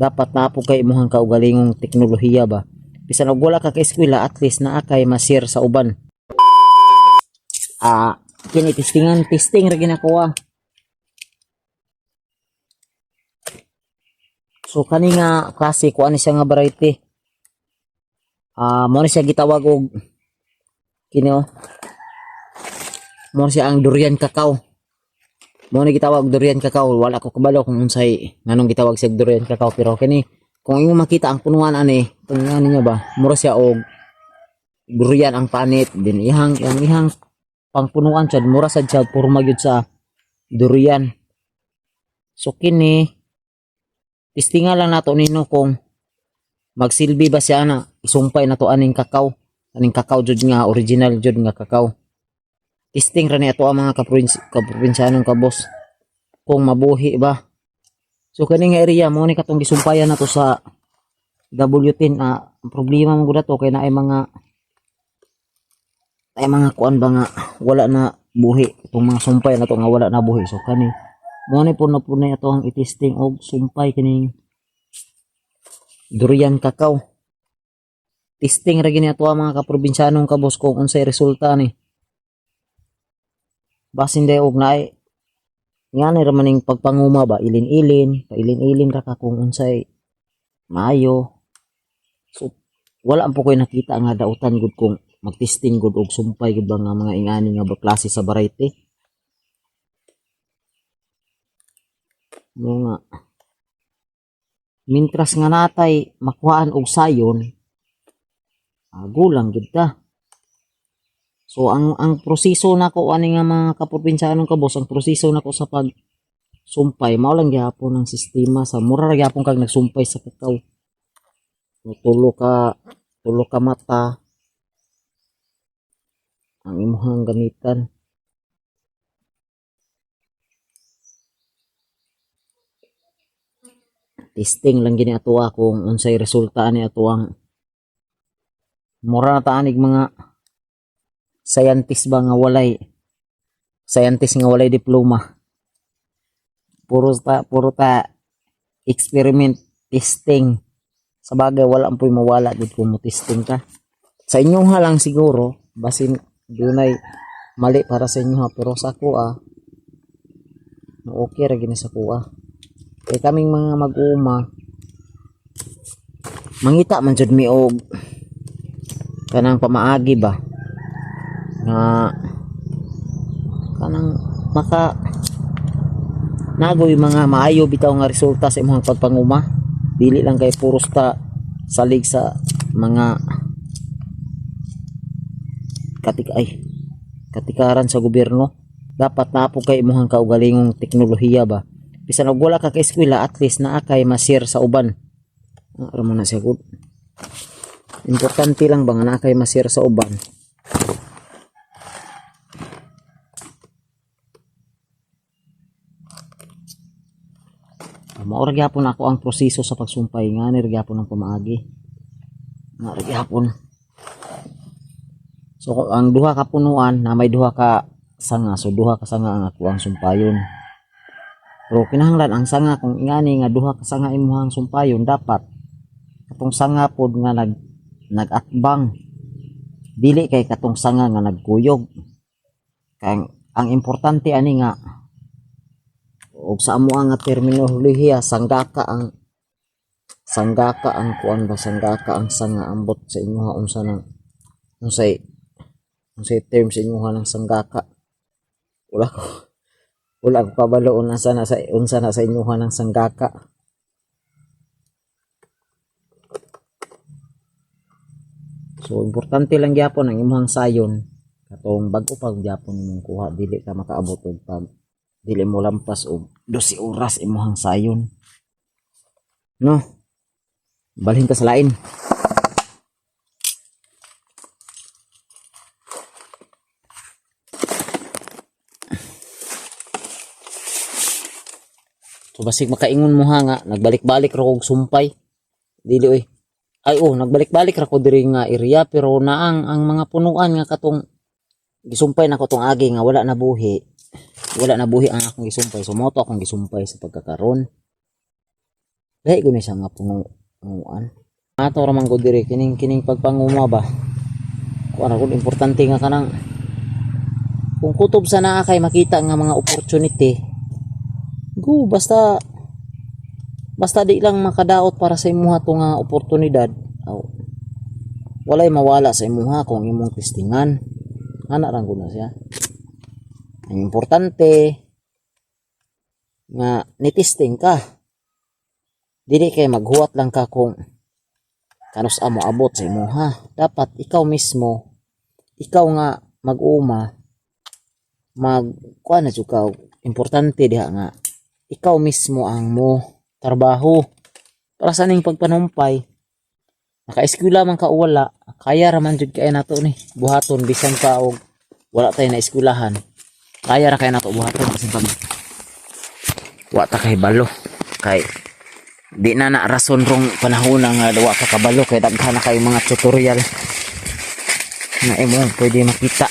dapat na po kay imuhang kaugalingong teknolohiya ba. Bisan og wala ka ka eskwela, at least naa kay ma-share sa uban. Kini testing ra ginakuha. So kani nga klase kuan siya nga variety. Mo na siya gitawag og kini mo siya ang durian cacao. Mo na gitawag durian cacao. Wala ko kabalo kung unsay nganong gitawag siya durian cacao, pero kani kung imo makita ang punuan ani, punuan niya ba, mura siya og durian ang panit din ihang pangpunuan siya mura sad siya porma gyud sa durian. So kini testinga lang nato nino kung magsilbi ba siya na isumpay na to aning kakao jud nga original jud nga kakao. Testing ra ni ato ang mga kaprobinsyanong kabos kung mabuhi ba. So kani nga area mo ni katong gisumpayan nato sa W10. Ang problema mo gud to kay naay mga kuan ba nga wala na buhi, itong mga sumpay na to nga wala na buhi. So kani mo ni puno ato ang itesting og sumpay kining durian cacao. Testing ra gini ato ang mga kaprobinsyanong kabos kung unsay resulta ni. Basin day og naay ngani ra maning pagpanguma ba, pailin-ilin ra ka kung unsay maayo. So wala po koy nakita nga dautan gud kung magtesting gud og sumpay gud ba nga mga ingani nga klase sa variety. Nga mintras nga natay makuhaan og sayon, gulang gud ta. So ang proseso nako ani nga mga kaprobinsyanong kabos, ang proseso nako sa pag sumpay mao lang gyapon ang sistema sa mura ra gyapon kag nagsumpay sa kakao. Tulo ka mata ang imuhang gamitan. Testing lang gini ato kung unsay resulta ni ato ang mura na taanig mga scientist ba nga walay diploma. Puro ta experiment testing. Sa bagay wala po mawala gid kung mo testing ka. Sa inyo lang siguro basin dunay mali para sa inyo pero sa ako okay ra gini sa kuha. Kay kaming mga mag-uuma mangita man jud mi og kanang pamaagi ba nga kanang maka nagoy mga maayo bitaw nga resulta sa imong pagpanguma, dili lang kay puros ta salig sa mga katikaran sa gobyerno. Dapat na po kay imong kaugalingong teknolohiya ba. Bisan og wala ka ka eskwela, at least naa kay ma-share sa uban. Ara man na siya gud. Importante lang ba nga naa kay ma-share sa uban. Maura gyapon ako ang proseso sa pagsumpay nga ni gyapon ang pamaagi. Nga gyapon. So ang duha ka punuan na may duha ka sanga, so duha ka sanga ang ako ang sumpayon. Pero kinahanglan ang sanga kung ingani nga duha ka sanga imuhang sumpayon, dapat katong sanga pod nga nagatbang, dili kay katong sanga nga nagkuyog. Kay ang importante ani nga og sa amo nga terminolohiya sanggaka ang kuan ba, sanggaka ang sanga. Ambot sa inyo unsa nang unsay term sa inyo ng sanggaka. Wala ko pabalo unsa na sa inyo ng sanggaka. So importante lang gyapon ang imong sayon katong bag-o pa gyapon imong kuha, dili ka makaabot og pag dili mo lampas og 12 oras imong sayon. No? Balhin ka sa lain. So basig makaingon mo nga nagbalik-balik ra og sumpay. Dili oy. Nagbalik-balik ra ko diri nga area, pero naang ang mga punuan nga katong gisumpay na ko tong agi nga wala na buhi. Wala na buhi ang akong gisumpay. So moto akong gisumpay sa pagkakaron. Dahil ko ni siya nga punuan. Ato raman ko diri kining pagpanguma ba. Kuan kun importante nga kanang kung kutob sa naa kay makita nga mga opportunity. Go basta di lang makadaot para sa imuha to nga oportunidad. Walay mawala sa imuha kung imong testingan. Ana ra gud na siya. Ang importante nga ni-testing ka. Dili kay maghuwat lang ka kung kanus amo abot sa imuha. Dapat ikaw mismo, ikaw nga mag-uma, kuan na jud ka. Importante diha nga ikaw mismo ang mo trabaho para sa ning pagpanumpay. Naka-eskwela man ka o wala, kaya raman jud kay nato ni buhaton bisan pa og wala tay na eskwelahan. Kaya ra kay nato buhaton bisan pag wa ta kay balo. Kay di na rason rong panahon nga wa ka kabalo kay daghan na kay mga tutorial na imo pwede makita.